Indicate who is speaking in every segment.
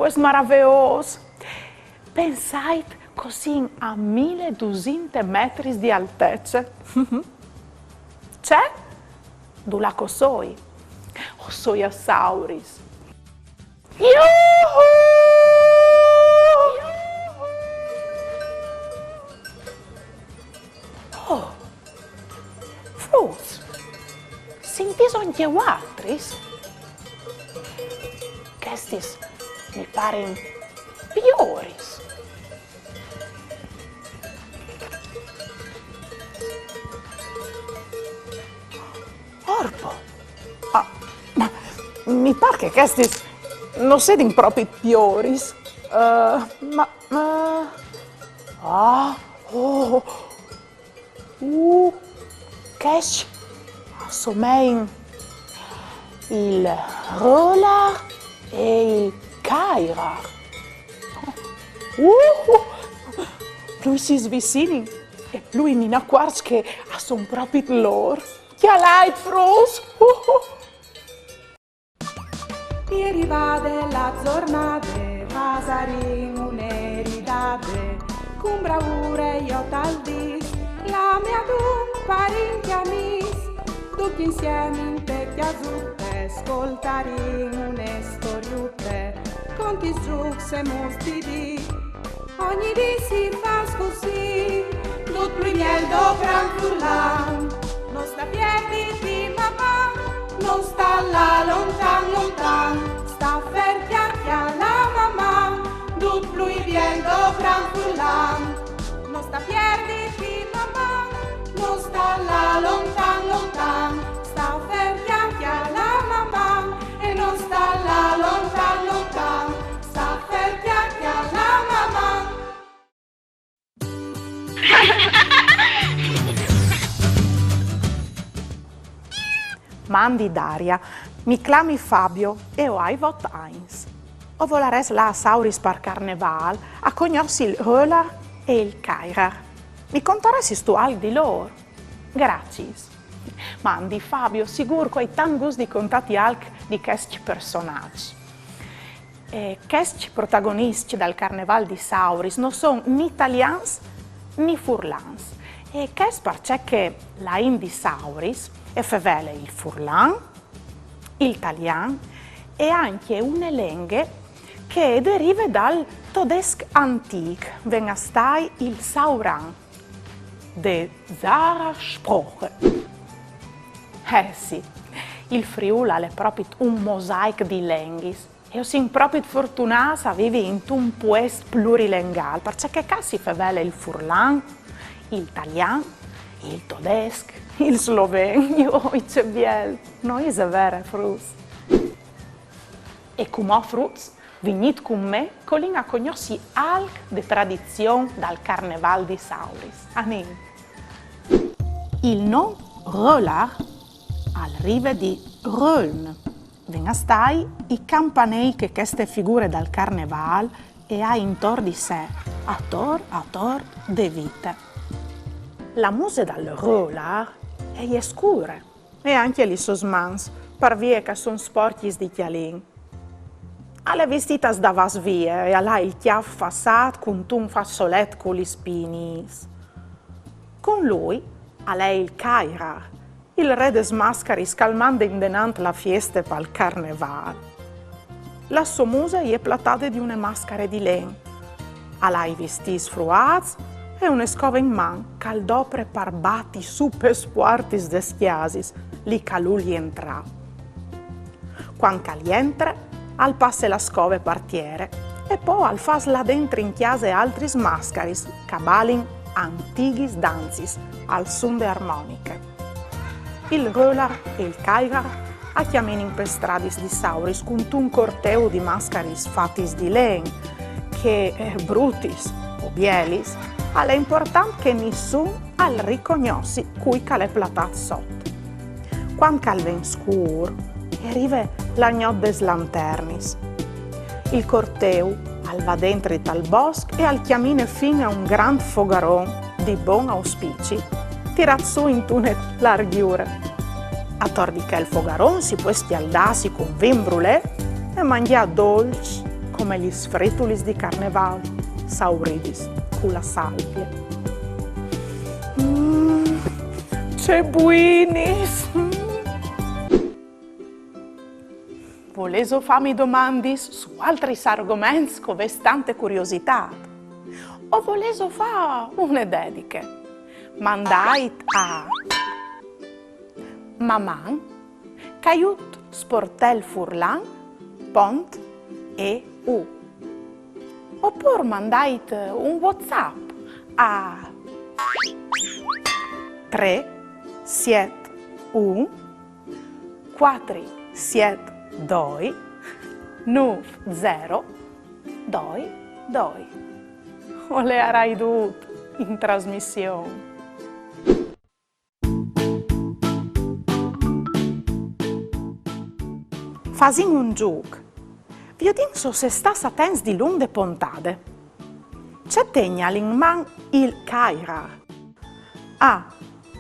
Speaker 1: questo meraviglioso. Pensate così a 1200 metri di altezza. C'è? Dulaco soi. O soiasauris. Oh, fruits. Sentis anche altris? Questis mi paren pioris. Orpo. Ah, ma mi pare che questis non sedin proprio pioris. Che assomein il roller e il Caira. Lui si svicini e lui mi accorge che sono proprio loro. Che lei frus.
Speaker 2: Ieri va della giornata, pasarin un'eridade, con bravura io tal dis, la mia dun parinti amis, tutti insieme in tecchia zuppe, ascoltarin une storiutte, conti giux e mustidi, ogni di si fa così, tut lui miel do franfurlan, non sta piedi di mamma, non sta là lontan lontan, sta ferchiacchi alla mamma, tut lui miel do franfurlan, non sta piedi di mamma, non sta là lontan lontan, sta ferchiacchi alla mamma, e non sta là lontan lontan, sta ferchiacchi alla mamma.
Speaker 1: Mandi Daria, mi clami Fabio e ho ai vot eins. O volares la sauris par carneval, a cognossi il roller e il Caira. Mi contaresti tu al di loro? Grazie. Mandi Fabio, sicuro che hai tanti gusti di contatti alc di questi personaggi. Questi protagonisti del carneval di Sauris non sono né italiani né furlans. E questo perché la Indi Sauris e fevele il furlan, il italiano e anche una lingua che deriva dal tedesco antico, venga stai il Sauran, de Zara-Sprache. Sì, il Friuli è proprio un mosaico di lingue e sono proprio fortunata a vivere in un paese plurilinguale, perché qua si fevele il furlan, il italiano, il tedesco, il sloveno, il cebiel, noi è vero, frus. E come frus, venite con me, colin a conosci alc de tradizione dal carneval di Sauris. Anin. Il nome roller arriva di Röln. Venga stai i campanei che queste figure dal carneval e ha intorno di sé, a tor de vite. La musica dal roller è scura e anche gli sosmans, per via che sono sporchi di chialin. Alle vestitas da vas via e alla il chiav fassat con un fassolet con gli spinis. Con lui, a lei il Caira, il re des mascari scalmando indenant la fiesta pal carneval. La sua musa è platata di una maschere di len, a lei vestis fruats e una scova in man caldopre par batti super spuartis de schiasis, li caluli entra. Quando calientra, al passe la scove partiere e poi al fas là dentro in chiase altris mascaris, cabalin antichis danzis, al son de armoniche. Il roller e il Caira a chiamen in per stradis di Sauris con un corteo di mascaris fatis di len, che brutis o bielis, è importante che nessuno al riconosci cui calè platat sotto. Quando calven scuro, arriva la notte des lanternis. Il corteo al va dentro dal bosco e al chiamine fino a un gran fogaron di buon auspici, tirat su in tune larghiure. A tordi che il fogaron si può schialdarsi con vin brûlé e mangiare dolci come gli sfritulis di Carneval, sauridis, con la salvia. Che buinis! Volevo farmi domandis su altri argomenti con vestante curiosità. O volevo fare une dediche. Mandait a Maman, Caiut Sportel Furlan, Pont e U. Oppure mandait un WhatsApp a 3 7 1 4 7 2 9 0 2 2. O le avrai dovuto in trasmissione. Fasin un gioco. Vi penso se sta attenti di lunghe puntate. C'è tegna in man il Kairar. A.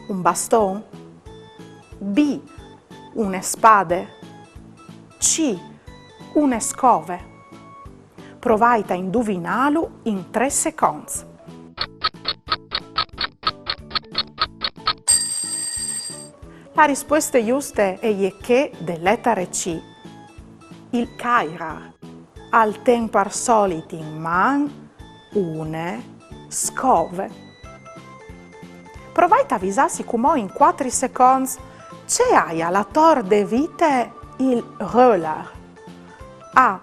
Speaker 1: Un bastone. B. Une spade. C. Une scove. Provate a indovinarlo in 3 secondi. La risposta giusta è che dell'etere C. Il Kairar al tempo solito in man une scove. Provate a avvisarsi come in 4 secondi c'è alla tor de vite il roller. A.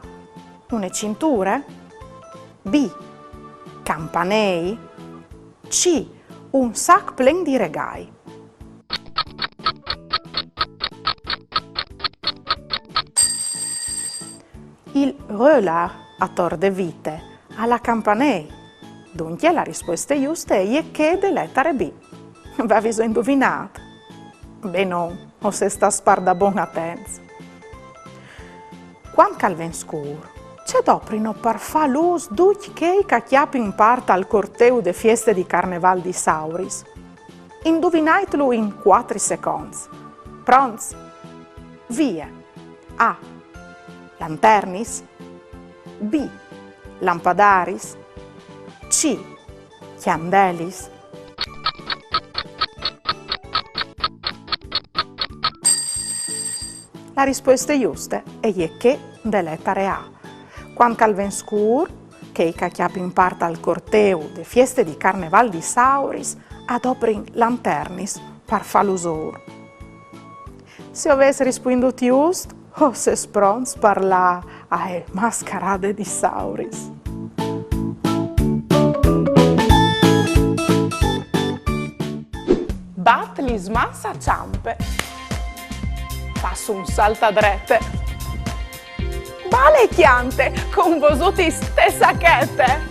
Speaker 1: Une cinture. B. Campanei. C. Un sac plen di regai. Il roller a tor de vite alla campanei. Dunque la risposta giusta è che dell'etere B. Va viso indovinato? Beh no, o se sta sparda buon attento. Quando calven scuro, c'è doprino per fa l'us duc che chiappi in parte al corteo de fieste di Carneval di Sauris. Indovinatelo in 4 secondi. Pronti? Via. A. Lanternis. B. Lampadaris. C. Chiandelis. La risposta giusta è che dell'etere A. Quando calven scur, che chiappi in parte al corteo de fieste di Carneval di Sauris, adoprin lanternis per far l'usur. Se avessi risposto giusto, o se spronz per la mascarade di Sauris. Bat li smassa ciampe. Passo un salto a drette. Vale chiante con vosutis te sacchette.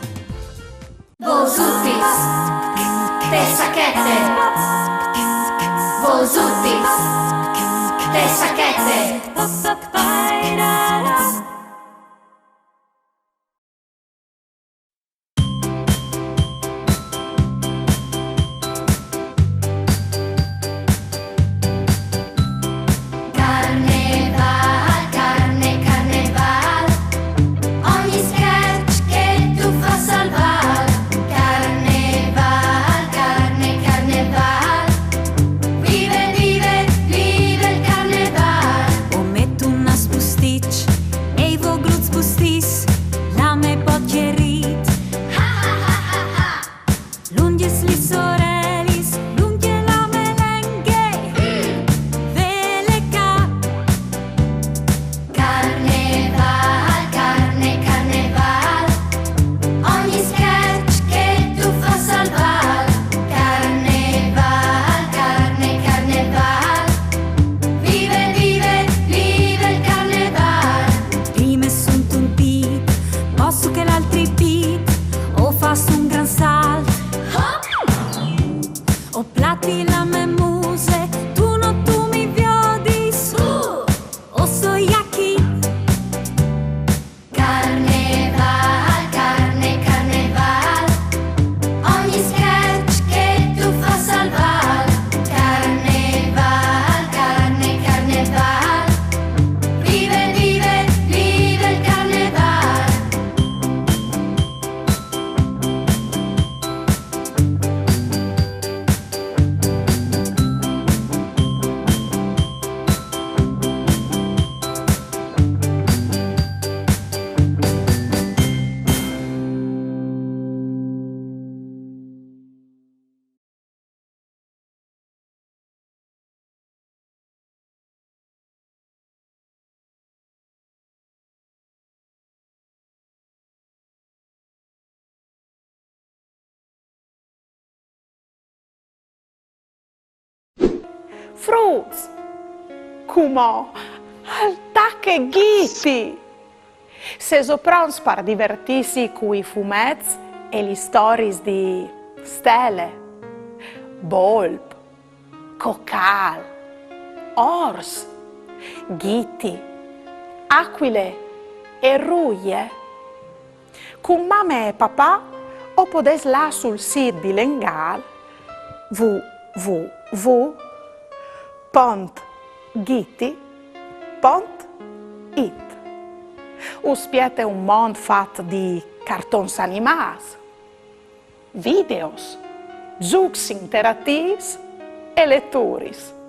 Speaker 3: Vosutis te sacchette. Vosutis te sacchette.
Speaker 1: fruits, come al tacche ghiti. Se soprons per divertirsi con i fumetti e le storie di stelle, volp, cocal, ors, ghiti, aquile e ruie. Con mamma e papà o podes là sul sito di Lengal www.ghiti.it. Uspiete un mondo fatto di cartoni animati, videos, giochi interattivi e letture.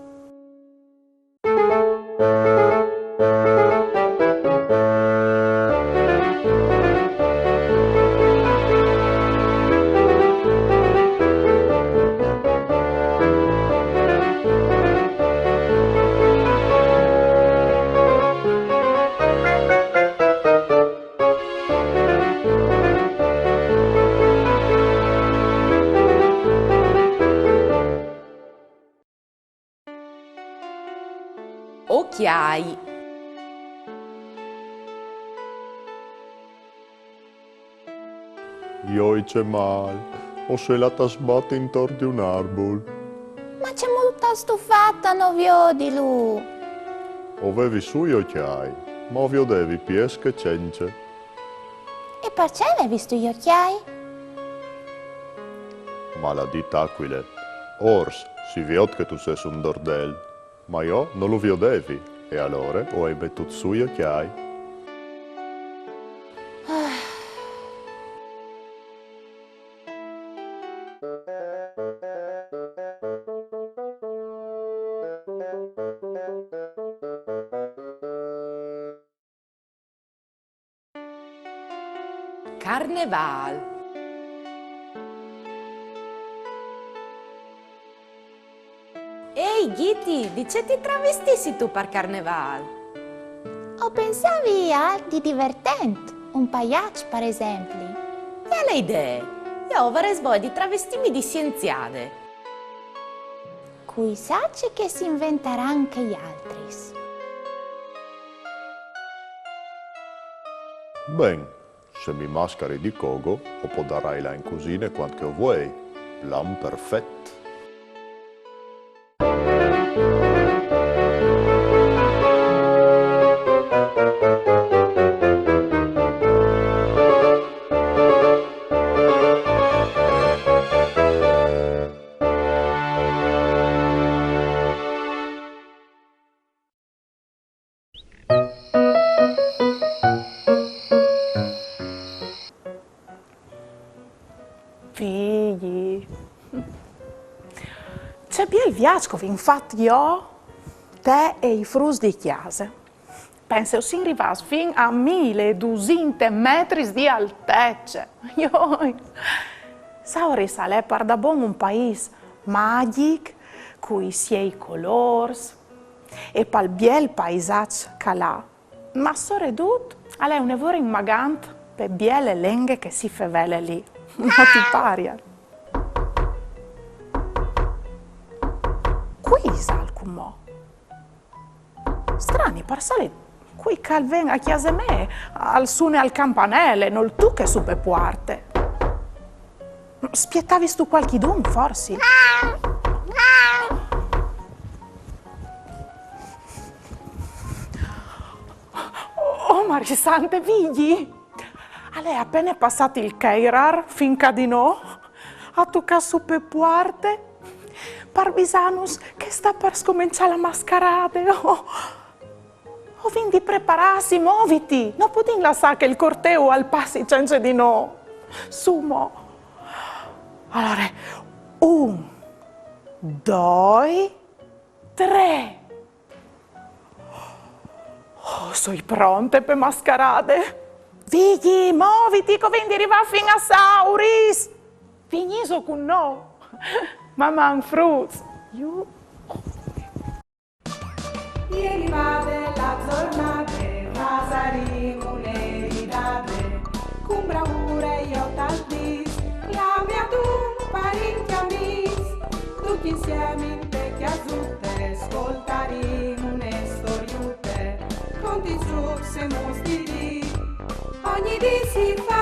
Speaker 4: Occhiai.
Speaker 5: Io c'è mal, ho se la tasbata intorno di un arbol.
Speaker 6: Ma c'è molta stufata, non vedi lui.
Speaker 5: Avevi su gli occhiai, ma vedevi pies che cence.
Speaker 6: E perché hai visto gli occhiai?
Speaker 5: Maledita aquile. Ors, si vede che tu sei un dordel, ma io non lo vedevi, e allora ho mettuto su gli occhiai.
Speaker 4: Carneval. Ehi Ghiti, di che ti travestissi tu per Carneval?
Speaker 6: O pensavi a di divertente, un pagliaccio per esempio?
Speaker 4: E le idee? Io vorrei sboi di travestimi di scienziate.
Speaker 6: Cui sa che si inventerà anche gli altri.
Speaker 5: Ben, se mi mascheri di cogo, o podarai là in cucina quanto vuoi. Plan perfetto.
Speaker 1: Figli, c'è bien il viaggio, infatti io, te e i frutti di chiesa. Penso si arriva fino a 1200 metri di altezza. Io, Sauri sale per da buon un paese magico, con i suoi colori, e per il bel paesaggio che l'ha. Ma soprattutto, è un lavoro immagante per bielle lenghe che si fevele lì. Non ti pare? Qui salcumo. Strani, parsali, qui calven a chiesa me, al suone al campanelle, non tu che supe puarte. Spiettavi tu qualche dun, forse? Oh, Marisante, vedi? A lei è appena passato il Keirar, finca di no, a tocca su per puarte, Parvisanus che sta per scominciare la mascarade. Oh, quindi prepararsi, muoviti, non puoi lasciare che il corteo al passi senza di no. Sumo. Allora, 1, 2, 3. Oh, sono pronte per mascarade. Vighi, muoviti, quindi arriva fino a Sauris. Finiso con no. Mamma fruits.
Speaker 2: Ieri va della giornata, Vasari muneridade, con bravura io t'aldis, la mia tu parecchia mis, tu tutti insieme in vecchia zutte, ascoltaremo une storiute, conti giù se mostri, ogni dì si fa